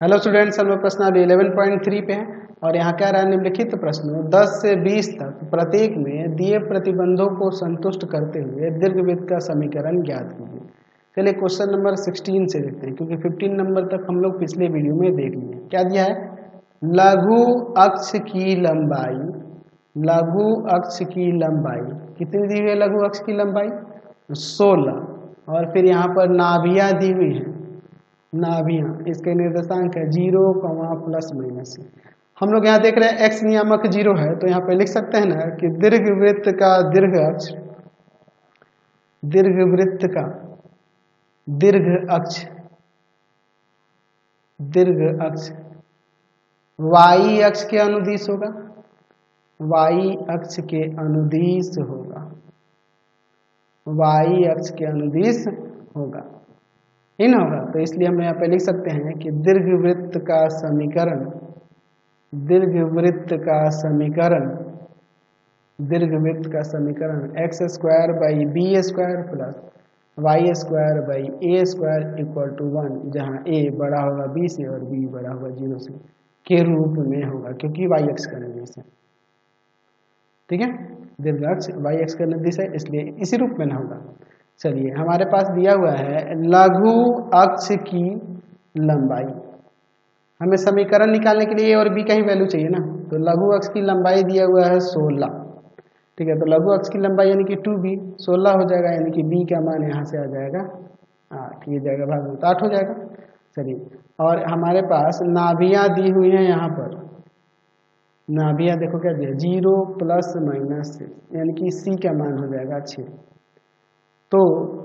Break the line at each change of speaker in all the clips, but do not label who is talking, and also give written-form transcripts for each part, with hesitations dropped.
Hello students, हम लोग प्रश्न अभी 11.3 पे हैं और यहाँ क्या रहा है निम्नलिखित प्रश्नों 10 से 20 तक प्रत्येक में दिए प्रतिबंधों को संतुष्ट करते हुए दीर्घवृत्त का समीकरण ज्ञात कीजिए। चलिए क्वेश्चन नंबर 16 से देखते हैं, क्योंकि 15 नंबर तक हम लोग पिछले वीडियो में देख लिए। क्या दिया है? लघु अक्ष की लंबाई, लघु अक्ष की लंबाई कितनी दी हुई है? लघु अक्ष की लंबाई 16, और फिर यहाँ पर नाभियाँ दी हुई है। नाभियाँ, इसके निर्देशांक है 0, प्लस माइनस। हम लोग यहाँ देख रहे हैं x नियामक 0 है, तो यहाँ पे लिख सकते हैं ना कि दीर्घवृत्त का दीर्घ अक्ष, दीर्घवृत्त का दीर्घ अक्ष, दीर्घ अक्ष y अक्ष के अनुदिश होगा, y अक्ष के अनुदिश होगा, y अक्ष के अनुदिश होगा, इन होगा। तो इसलिए हम यहाँ पे लिख सकते हैं कि दीर्घवृत्त का समीकरण, दीर्घवृत्त का समीकरण, दीर्घवृत्त का समीकरण x² by b² plus y² by a² equal to 1, जहाँ a बड़ा होगा b से और b बड़ा होगा 0 से के रूप में होगा, क्योंकि y अक्ष का निर्देश है। ठीक है, दीर्घ अक्ष y अक्ष का निर्देश है, इसलिए इसी रूप में ना होगा। चलिए, हमारे पास दिया हुआ है लघु अक्ष की लंबाई। हमें समीकरण निकालने के लिए a और b का ही वैल्यू चाहिए ना, तो लघु अक्ष की लंबाई दिया हुआ है 16। ठीक है, तो लघु अक्ष की लंबाई यानी कि 2b 16 हो जाएगा, यानी कि b का मान यहाँ से आ जाएगा 8, ये जाएगा भाग में तो 8 हो जाएगा। चलिए, और हमारे पास नाभियाँ दी हुई हैं। यहाँ पर नाभियाँ देखो क्या दिया, 0, प्लस माइनस, यानी कि c का मान हो जाएगा 6। तो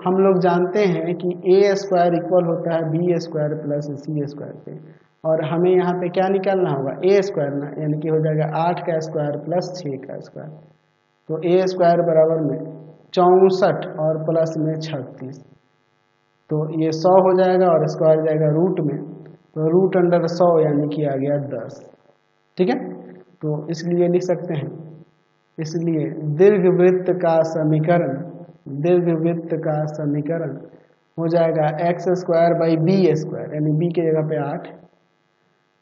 हम लोग जानते हैं कि a² इक्वल होता है b² प्लस c² पे, और हमें यहाँ पे क्या निकालना होगा? a² ना, यानी कि हो जाएगा 8 का स्क्वायर प्लस 6 का स्क्वायर। तो a² बराबर में 64 और प्लस में 36, तो ये 100 हो जाएगा और स्क्वायर जाएगा रूट में, तो रूट अंडर 100 यानी कि आ गया 10। ठीक है, तो इसलिए लिख सकते हैं, इसलिए दीर्घवृत्त का समीकरण, दीर्घवृत्त का समीकरण हो जाएगा x² बाई b² यानी b की जगह पे 8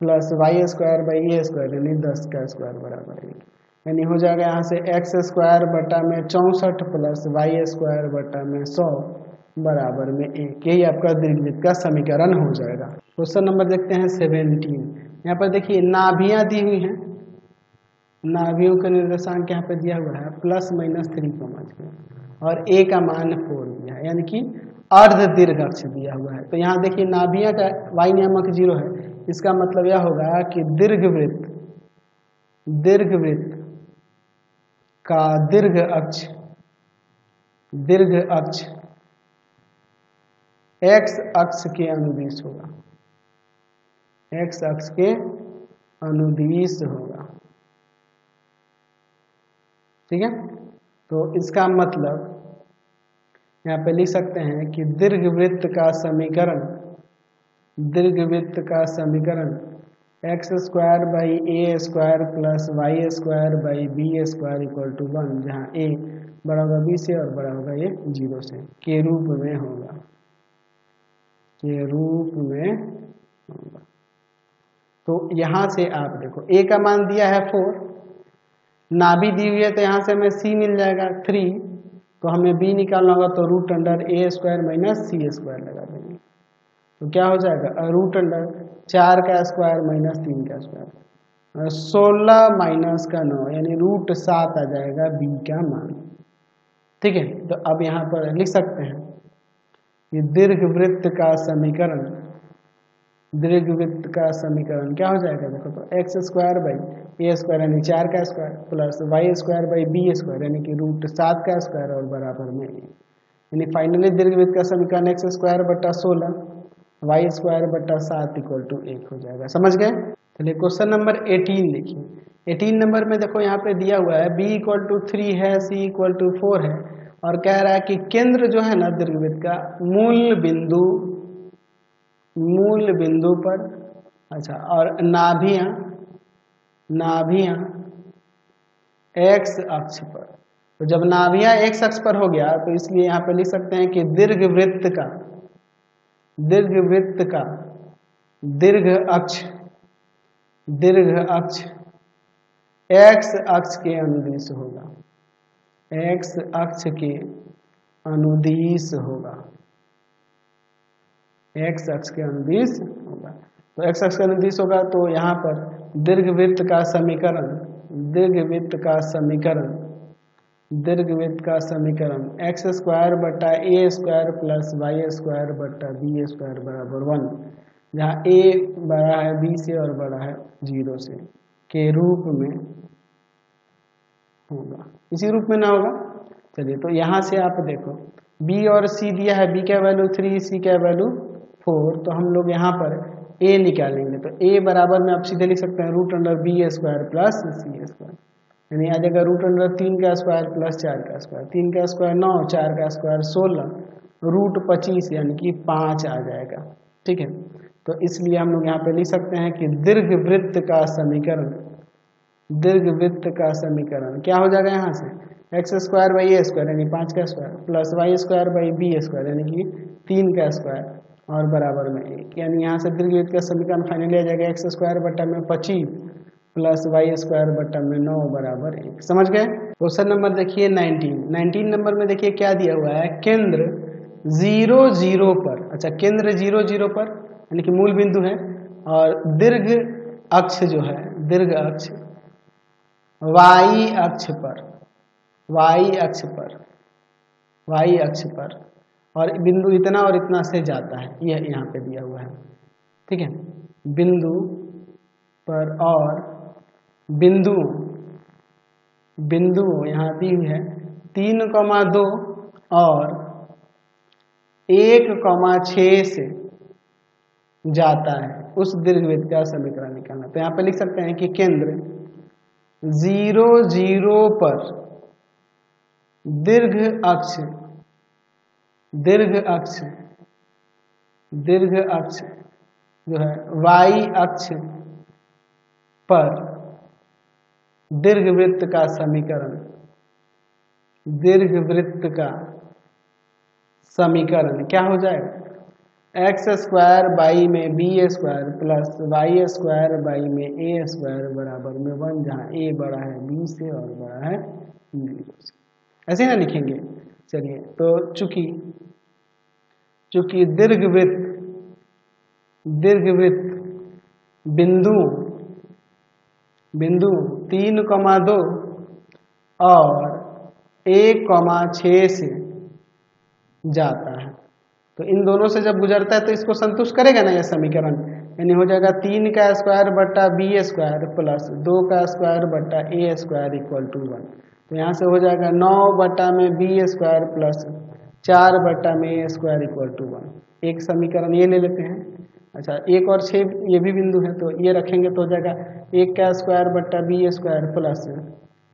प्लस y² बाई a² यानी 10 का स्क्वायर बराबर 1, यानी हो जाएगा यहाँ से x² बटा में 64 प्लस y² बटा में 100 बराबर में 1। यही आपका दीर्घवृत्त का समीकरण हो जाएगा। क्वेश्चन नंबर देखते हैं 17। यहाँ पर देखिए नाभियाँ दी हुई हैं, नाभियों का निर्देशांक यहाँ पे दिया हुआ है प्लस माइनस 3, और a का मान 4 दिया है, यानी कि अर्ध दीर्घ अक्ष दिया हुआ है। तो यहाँ देखिए नाभियाँ का y नियामक 0 है, इसका मतलब यह होगा कि दीर्घवृत्त, दीर्घवृत्त का दीर्घ अक्ष, दीर्घ अक्ष x अक्ष के अनुदिश होगा, x अक्ष के अनुदिश होगा। ठीक है, तो इसका मतलब यहाँ पे लिख सकते हैं कि दीर्घवृत्त का समीकरण, दीर्घवृत्त का समीकरण x² by a² plus y² by b² equal to 1, जहाँ a बड़ा होगा b से और बड़ा होगा ये 0 से के रूप में होगा, के रूप में होगा। तो यहाँ से आप देखो a का मान दिया है 4, नाभि दी हुई है, तो यहाँ से हमें c मिल जाएगा 3, तो हमें b निकालना होगा, तो root under a² minus c² लगा देंगे, तो क्या हो जाएगा? रूट अंडर 4 का स्क्वायर माइनस 3 का स्क्वायर, 16 माइनस का 9 यानी रूट 7 आ जाएगा b का मान। ठीक है, तो अब यहाँ पर लिख सकते हैं कि दीर्घवृत्त का समीकरण, दीर्घवृत्त का समीकरण क्या हो जाएगा? देखो तो x² बाई a² यानी 4 का square plus y² by b² यानी कि रूट 7 का स्क्वायर और बराबर में 1, यानी फाइनली दीर्घवृत्त का समीकरण x² बटा 16 y² बटा 7 इक्वल टू 1 हो जाएगा। समझ गए? चलिए क्वेश्चन नंबर 18 देखिए। 18 नंबर में देखो यहाँ पे दिया हुआ है b इक्वल टू 3 है, c इक्वल टू 4 है, और कह रहा है कि केंद्र जो है ना दीर्घवृत्त का मूल बिंदु, मूल बिंदु पर, अच्छा, और नाभियाँ, नाभियाँ x अक्ष पर। तो जब नाभियाँ x अक्ष पर हो गया, तो इसलिए यहाँ पे लिख सकते हैं कि दीर्घवृत्त का, दीर्घवृत्त का दीर्घ अक्ष x अक्ष के अनुदिश होगा, x अक्ष के अनुदिश होगा, x अक्ष के अनुदिश होगा। तो x अक्ष के अनुदिश होगा तो यहाँ पर दीर्घवृत्त का समीकरण x स्क्वायर बटा a square plus y square बटा b स्क्वायर बराबर 1, जहाँ a बड़ा है b से और बड़ा है 0 से के रूप में होगा। इसी रूप में ना होगा। चलिए तो यहाँ से आप देखो b और c दिया है, b का वैल्यू 3, c का वैल्यू 4, तो हम लोग यहाँ पर a निकालेंगे। तो a बराबर में आप सीधे लिख सकते हैं root under b square plus c square, यानी आ जाएगा रूट अंडर 3 का स्क्वायर प्लस 4 का स्क्वायर, 3 का स्क्वायर 9, 4 का स्क्वायर 16, रूट 25 यानी कि 5 आ जाएगा। ठीक है, तो इसलिए हम लोग यहाँ पे लिख सकते हैं कि दीर्घवृत्त का समीकरण क्या हो जाएगा, यहाँ से X square by A square यानी 5 का square plus Y square by B square यानी कि 3 का स्क्वायर और बराबर में 1, यानी यहाँ से दीर्घवृत्त का समीकरण फाइनली आ जाएगा एक्स स्क्वायर बटा में 25 प्लस वाई स्क्वायर बटा में 9 बराबर 1। समझ गए। क्वेश्चन नंबर देखिए 19 नंबर में देखिए क्या दिया हुआ है, केंद्र 0 0 पर, अच्छा केंद्र 0 0 पर यानी कि मूल बिंदु है, और दीर्घ अक्ष जो है, दीर्घ अक्ष y अक्ष पर और बिंदु इतना और इतना से जाता है, यह यहाँ पे दिया हुआ है। ठीक है, बिंदु पर और बिंदु यहाँ दी हुई है 3,2 और 1,6 से जाता है, उस दीर्घवृत्त का समीकरण निकालना। तो यहाँ पे लिख सकते हैं कि केंद्र 0 0 पर दीर्घ अक्ष जो है y अक्ष पर दीर्घवृत्त का समीकरण क्या हो जाएगा, एक्स स्क्वायर बाई में B square plus Y square by में ए स्क्वायर बराबर में 1, जहाँ ए बड़ा है बी से और बड़ा है 0 से। ऐसे ना लिखेंगे। चलिए तो चूंकि दीर्घवृत्त बिंदु 3,2 और 1,6 से जाता है, तो इन दोनों से जब गुजरता है तो इसको संतुष्ट करेगा ना यह समीकरण, यानी हो जाएगा 3 का स्क्वायर बटा बी स्क्वायर प्लस 2 का स्क्वायर बटा ए स्क्वायर इक्वल टू 1। तो यहाँ से हो जाएगा 9 बटा में बी स्क्वायर प्लस 4 बटा में ए स्क्वायर इक्वल टू 1। एक समीकरण ये ले लेते हैं। अच्छा 1 और 6 ये भी बिंदु है, तो ये रखेंगे तो हो जाएगा 1 का स्क्वायर बटा बी स्क्वायर प्लस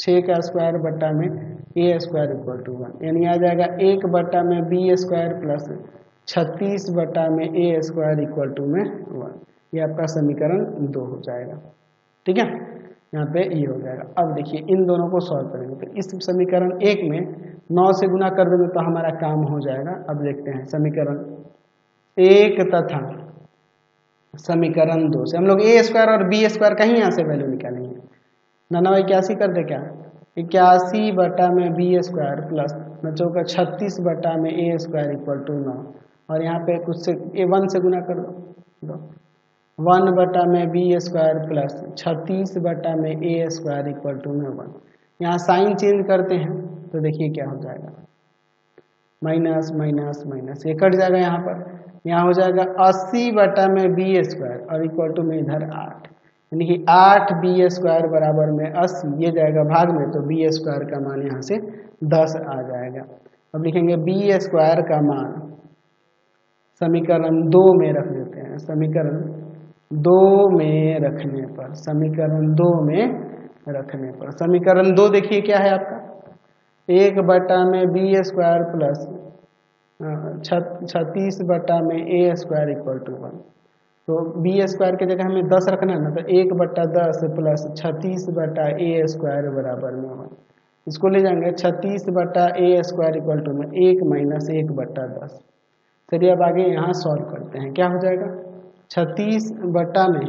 6 का स्क्वायर बटा में ए स्क्वायर इक्वल टू 1, यानी आ जाएगा 1 बटा में बी स्क्वायर प्लस 36 बटा में ए स्क्वायर इक्वल टू में 1। ये आपका समीकरण 2 हो जाएगा। ठीक है, यहाँ पे ये हो जाएगा। अब देखिए इन दोनों को सॉल्व करेंगे, तो इस समीकरण 1 में 9 से गुना कर देंगे तो हमारा काम हो जाएगा। अब देखते हैं समीकरण 1 तथा समीकरण 2 से हम लोग ए स्क्वायर और बी स्क्वायर का ही यहाँ से वैल्यू निकालेंगे। 9 81 कर दे, क्या 81 बटा में बी स्क्वायर प्लस 36 बटा में ए स्क्वायर इक्वल टू 9, और यहाँ पे कुछ से ए 1 से गुना कर दो 1 बटा में बी स्क्वायर प्लस 36 बटा में ए स्क्वायर इक्वल टू में 1। यहाँ साइन चेंज करते हैं तो देखिए क्या हो जाएगा, माइनस माइनस माइनस ये कट जाएगा यहाँ पर। यहाँ हो जाएगा 80 बटा में बी स्क्वायर और इक्वल टू में इधर 8, यानी कि 8 बी स्क्वायर बराबर में 80, ये जाएगा भाग में तो बी स्क्वायर का मान यहाँ से 10 आ जाएगा। अब लिखेंगे बी स्क्वायर का मान समीकरण 2 में रख देते हैं। समीकरण 2 में रखने पर समीकरण 2 देखिए क्या है आपका, 1 बटा में बी स्क्वायर प्लस 36 बटा में ए स्क्वायर इक्वल टू 1। तो बी स्क्वायर की जगह हमें 10 रखना है ना, तो 1 बटा 10 प्लस 36 बटा ए स्क्वायर बराबर में 1। इसको ले जाएंगे 36 बटा ए स्क्वायर इक्वल टू में 1 माइनस 1 बटा 10। चलिए अब आगे यहाँ सॉल्व करते हैं, क्या हो जाएगा 36 बटा में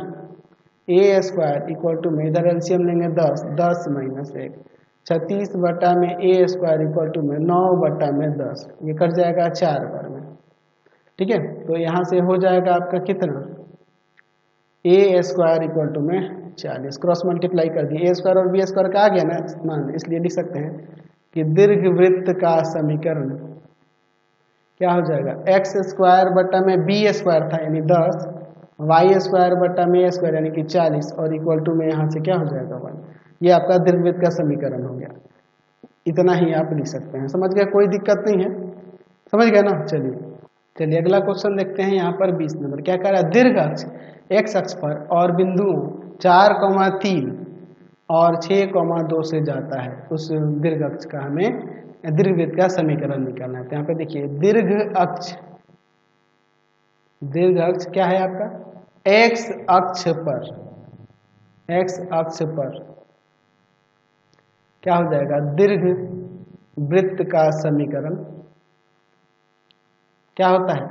ए स्क्वायर इक्वल टू में, इधर एलसीएम लेंगे 10, 10 माइनस 1, 36 बटा में ए स्क्वायर इक्वल टू में 9 बटा में 10, ये कट जाएगा 4 बार में। ठीक है, तो यहाँ से हो जाएगा आपका कितना, ए स्क्वायर इक्वल टू में 40, क्रॉस मल्टीप्लाई कर दिए, ए स्क्वायर और बी स्क्वायर का आ गया ना मान, इसलिए लिख सकते हैं कि दीर्घवृत्त का समीकरण क्या हो जाएगा, एक्स स्क्वायर बटा में बी स्क्वायर था यानी 10, वाई स्क्वायर बटा में ए स्क्वायर यानी कि 40 और इक्वल टू में यहाँ से क्या हो जाएगा 1। ये आपका दीर्घवृत्त का समीकरण हो गया। इतना ही आप लिख सकते हैं, समझ गए, कोई दिक्कत नहीं है, समझ गए ना। चलिए अगला क्वेश्चन देखते हैं। यहाँ पर 20 नंबर क्या कह रहा है, दीर्घ अक्ष एक्स अक्ष पर और बिंदुओं 4,3 और 6,2 से जाता है, उस दीर्घ अक्ष का हमें दीर्घवृत्त का समीकरण निकालना है। तो यहाँ पे देखिए दीर्घ अक्ष क्या है आपका, एक्स अक्ष पर क्या हो जाएगा, दीर्घ वृत्त का समीकरण क्या होता है,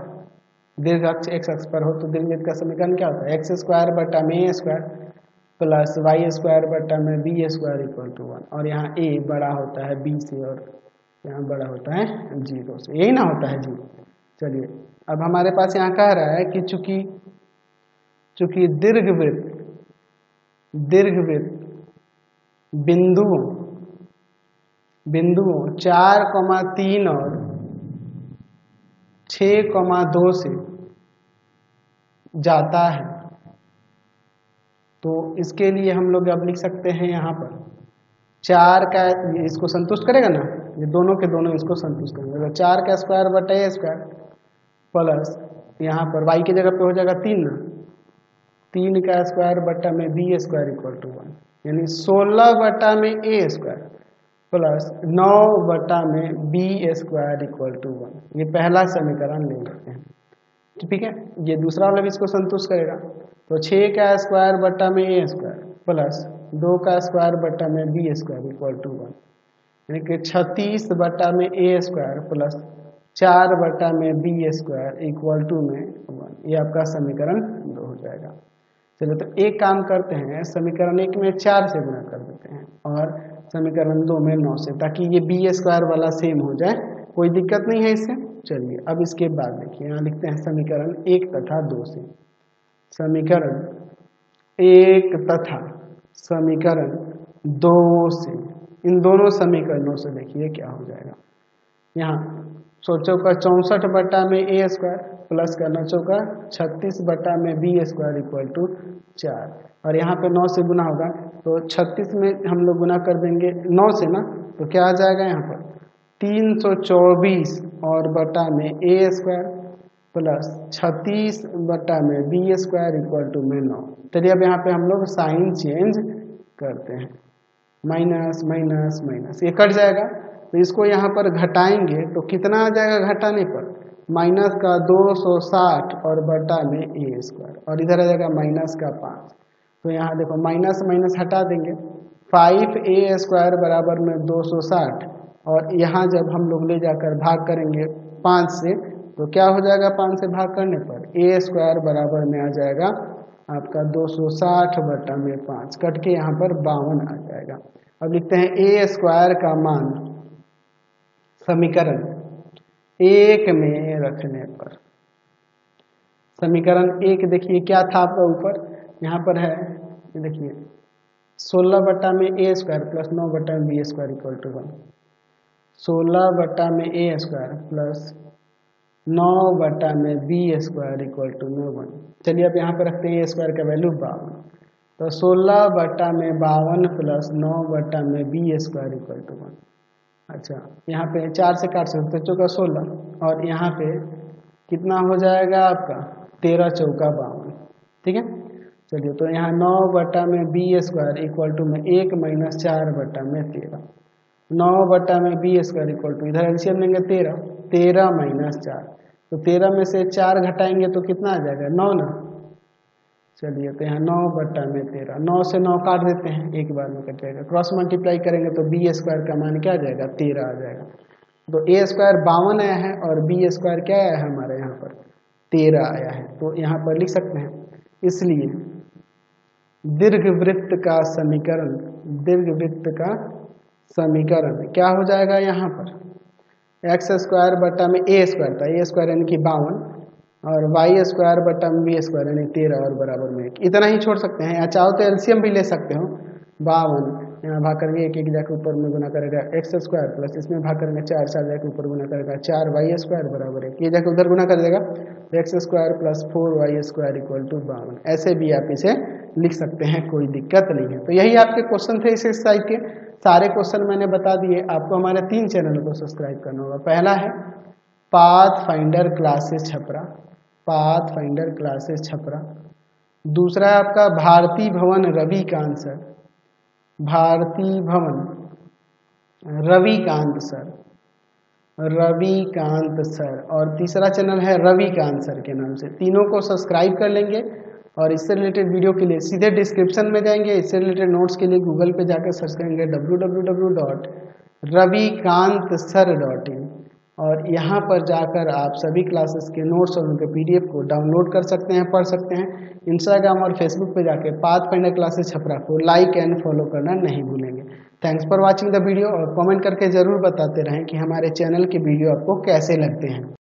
दीर्घ अक्ष एक्स अक्ष पर हो तो दीर्घवृत्त का समीकरण क्या होता है, एक्स स्क्वायर बटा में A square plus Y square बटा में बी स्क्वायर इक्वल टू 1, और यहाँ ए बड़ा होता है बी से और यहाँ बड़ा होता है 0 से, यही ना होता है जी। चलिए अब हमारे पास यहाँ कह रहा है कि चूंकि दीर्घवृत्त बिंदुओं 4,3 और 6,2 से जाता है, तो इसके लिए हम लोग अब लिख सकते हैं यहाँ पर 4 का, इसको संतुष्ट करेगा ना, ये दोनों के दोनों इसको संतुष्ट करेंगे, तो 4 का स्क्वायर बटा ए स्क्वायर प्लस यहाँ पर y की जगह पे हो जाएगा 3 ना, 3 का स्क्वायर बटा में बी स्क्वायर इक्वल टू 1, यानी 16 बटा में ए स्क्वायर प्लस 9 बटा में बी स्क्वायर इक्वल टू 1, ये पहला समीकरण ले लेते हैं। ठीक है, ये दूसरा वाला भी इसको संतुष्ट करेगा, तो 6 का स्क्वायर बटा में ए स्क्वायर प्लस 2 का स्क्वायर बटा में बी स्क्वायर इक्वल टू 1, यानी कि 36 बटा में ए स्क्वायर प्लस 4 बटा में बी स्क्वायर इक्वल टू में 1, ये आपका समीकरण 2 हो जाएगा। चलो तो एक काम करते हैं, समीकरण 1 में 4 से गुणा कर देते हैं और समीकरण 2 में 9 से, ताकि ये बी स्क्वायर वाला सेम हो जाए, कोई दिक्कत नहीं है इससे। चलिए अब इसके बाद देखिए यहाँ लिखते हैं समीकरण 1 तथा 2 से, समीकरण 1 तथा समीकरण 2 से, इन दोनों समीकरणों से देखिए क्या हो जाएगा। यहाँ सोचो का 64 बटा में ए स्क्वायर प्लस का 9 चौका 36 बटा में बी स्क्वायर इक्वल टू 4, और यहाँ पे 9 से गुना होगा तो 36 में हम लोग गुना कर देंगे 9 से ना, तो क्या आ जाएगा यहाँ पर 324 और बटा में ए स्क्वायर प्लस 36 बटा में बी स्क्वायर इक्वल टू में 9। चलिए अब यहाँ पे हम लोग साइन चेंज करते हैं, माइनस माइनस माइनस, ये कट जाएगा, तो इसको यहाँ पर घटाएंगे तो कितना आ जाएगा घटाने पर, माइनस का 260 और बटा में ए स्क्वायर, और इधर आ जाएगा माइनस का 5, तो यहाँ देखो माइनस माइनस हटा देंगे, 5a स्क्वायर बराबर में 260, और यहाँ जब हम लोग ले जाकर भाग करेंगे 5 से, तो क्या हो जाएगा 5 से भाग करने पर, a स्क्वायर बराबर में आ जाएगा आपका 260 बटा में 5, कट के यहाँ पर 52 आ जाएगा। अब लिखते हैं a स्क्वायर का मान समीकरण 1 में रखने पर, समीकरण 1 देखिए क्या था आपका ऊपर, यहाँ पर है देखिए 16 बटा में ए स्क्वायर प्लस 9 बटा में बी स्क्वायर इक्वल टू 1, 16 बटा में ए स्क्वायर प्लस 9 बटा में बी स्क्वायर इक्वल टू 1। चलिए अब यहाँ पर रखते हैं ए स्क्वायर का वैल्यू 52, तो 16 बटा में 52 प्लस 9 बटा में बी स्क्वायर इक्वल टू 1। अच्छा यहाँ पे 4 से काट सकते हैं, चौका 16, और यहाँ पे कितना हो जाएगा आपका 13 चौका 52, ठीक है। चलिए तो यहाँ 9 बटा में बी स्क्वायर इक्वल टू में 1 माइनस 4 बटा में 13, 9 बटा में बी स्क्वायर इक्वल टू, इधर एलसीएम लेंगे 13, 13 माइनस 4, तो 13 में से 4 घटाएंगे तो कितना आ जाएगा 9 ना। चलिए तो यहाँ 9 बटा में 13, 9 से 9 काट देते हैं, एक बार में कट जाएगा, क्रॉस मल्टीप्लाई करेंगे तो बी स्क्वायर का मान क्या आ जाएगा 13 आ जाएगा। तो ए स्क्वायर 52 आया है और बी स्क्वायर क्या आया है हमारे यहाँ पर 13 आया है, तो यहाँ पर लिख सकते हैं। इसलिए दीर्घवृत्त का समीकरण क्या हो जाएगा, यहाँ पर एक्स स्क्वायर बटा में ए स्क्वायर था, ए स्क्वायर यानी कि 52, और वाई स्क्वायर बटा में बी स्क्वायर यानी 13 और बराबर में 1। इतना ही छोड़ सकते हैं, या चाहो तो एलसीएम भी ले सकते हो। 52 यहाँ भाग करके एक जाकर ऊपर में गुना करेगा एक्स स्क्वायर, प्लस इसमें भाग करेंगे 4 जाकर ऊपर गुना करेगा 4 वाई स्क्वायर बराबर 1। ये जाकर उधर गुना कर देगा, X square plus 4 Y square equal to 52। ऐसे भी आप इसे लिख सकते हैं, कोई दिक्कत नहीं है। तो यही आपके क्वेश्चन थे इस एक्सरसाइज के। सारे क्वेश्चन मैंने बता दिए। आपको हमारे 3 चैनल को सब्सक्राइब करना होगा। पहला है पाथफाइंडर क्लासेस छपरा। दूसरा है आपका भारती भवन रविकांत सर, रविकांत सर, और तीसरा चैनल है रविकांत सर के नाम से। तीनों को सब्सक्राइब कर लेंगे और इससे रिलेटेड वीडियो के लिए सीधे डिस्क्रिप्शन में जाएंगे। इससे रिलेटेड नोट्स के लिए गूगल पे जाकर सर्च करेंगे www.ravikantsir.in, और यहाँ पर जाकर आप सभी क्लासेस के नोट्स और उनके पीडीएफ को डाउनलोड कर सकते हैं, पढ़ सकते हैं। इंस्टाग्राम और फेसबुक पे जाके पाथफाइंडर क्लासेस छपरा को लाइक एंड फॉलो करना नहीं भूलेंगे। Thanks for watching the video, और कमेंट करके ज़रूर बताते रहें कि हमारे चैनल के वीडियो आपको कैसे लगते हैं।